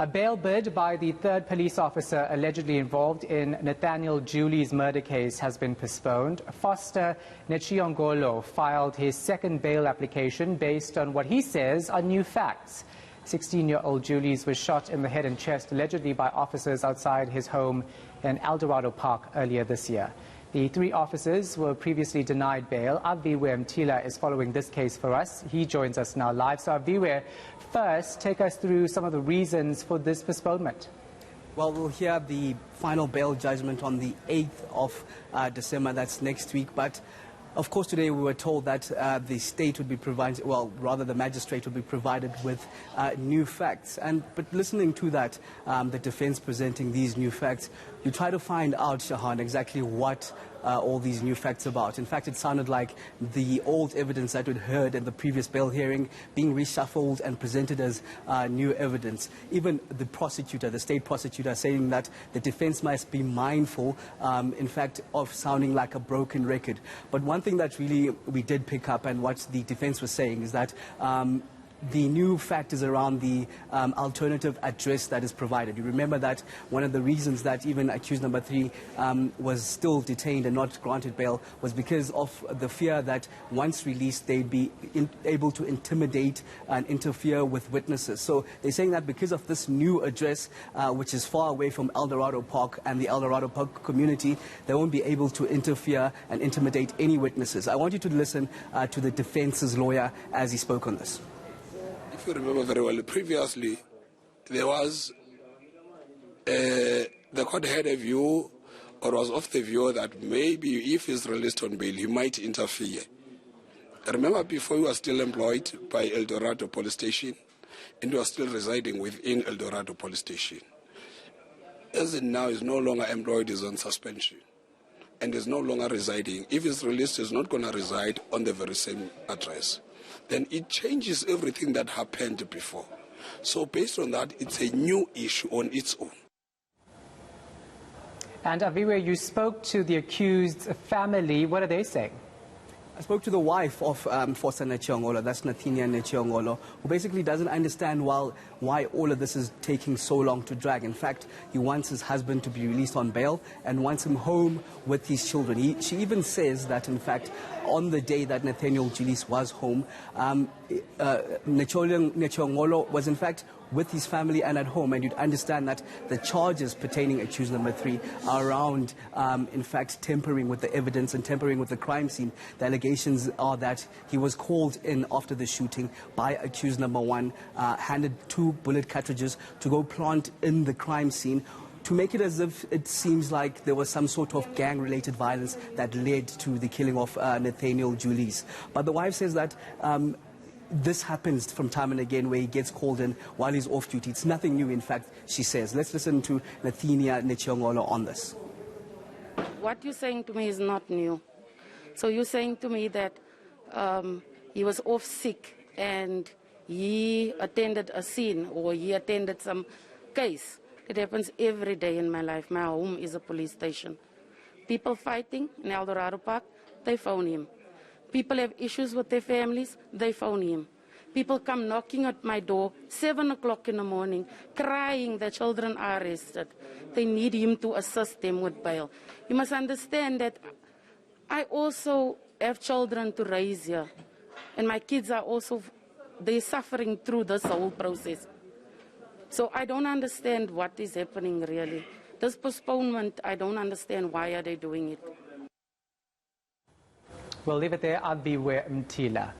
A bail bid by the third police officer allegedly involved in Nathaniel Julies' murder case has been postponed. Vorster Netshiongolo filed his second bail application based on what he says are new facts. 16-year-old Julies was shot in the head and chest allegedly by officers outside his home in Eldorado Park earlier this year. The three officers were previously denied bail. Aviwe Mtila is following this case for us. He joins us now live. So Aviwe, first, take us through some of the reasons for this postponement. Well, we'll hear the final bail judgment on the 8th of December. That's next week. But of course, today we were told that the state would be provided, well, rather the magistrate would be provided with new facts. But listening to that, the defense presenting these new facts, you try to find out, Shahan, exactly what all these new facts about. In fact, it sounded like the old evidence that we'd heard in the previous bail hearing being reshuffled and presented as new evidence. Even the prosecutor, the state prosecutor, saying that the defense must be mindful, in fact, of sounding like a broken record. But one thing that really we did pick up, and what the defense was saying, is that the new fact is around the alternative address that is provided. You remember that one of the reasons that even accused number 3 was still detained and not granted bail was because of the fear that once released they'd be able to intimidate and interfere with witnesses. So they're saying that because of this new address, which is far away from Eldorado Park and the Eldorado Park community, they won't be able to interfere and intimidate any witnesses. I want you to listen to the defense's lawyer as he spoke on this. If you remember very well, previously there was, the court had a view, or was of the view, that maybe if he's released on bail, he might interfere. I remember before he was still employed by Eldorado Police Station, and he was still residing within Eldorado Police Station. As in now, he's no longer employed, he's on suspension, and is no longer residing. If he's released, he's not going to reside on the very same address. Then it changes everything that happened before. So based on that, it's a new issue on its own. And Aviwe, you spoke to the accused's family. What are they saying? I spoke to the wife of Vorster Netshiongolo, that's Nathinia Netshiongolo, who basically doesn't understand why all of this is taking so long to drag. In fact, he wants his husband to be released on bail and wants him home with his children. She even says that, in fact, on the day that Nathaniel Julies was home, Netshiongolo was, in fact, with his family and at home, and you'd understand that the charges pertaining accused number 3 are around, in fact, tampering with the evidence and tampering with the crime scene. The allegations are that he was called in after the shooting by accused number 1, handed 2 bullet cartridges to go plant in the crime scene, to make it as if it seems like there was some sort of gang-related violence that led to the killing of Nathaniel Julies. But the wife says that this happens from time and again where he gets called in while he's off duty. It's nothing new, in fact, she says. Let's listen to Nathinia Netshiongolo on this. What you're saying to me is not new. So you're saying to me that he was off sick and he attended a scene or he attended some case. It happens every day in my life. My home is a police station. People fighting in Eldorado Park, they phone him. People have issues with their families, they phone him. People come knocking at my door, 7 o'clock in the morning, crying their children are arrested. They need him to assist them with bail. You must understand that I also have children to raise here. And my kids are also, they're suffering through this whole process. So I don't understand what is happening really. This postponement, I don't understand why are they doing it. We'll leave it there. Aviwe Mtila.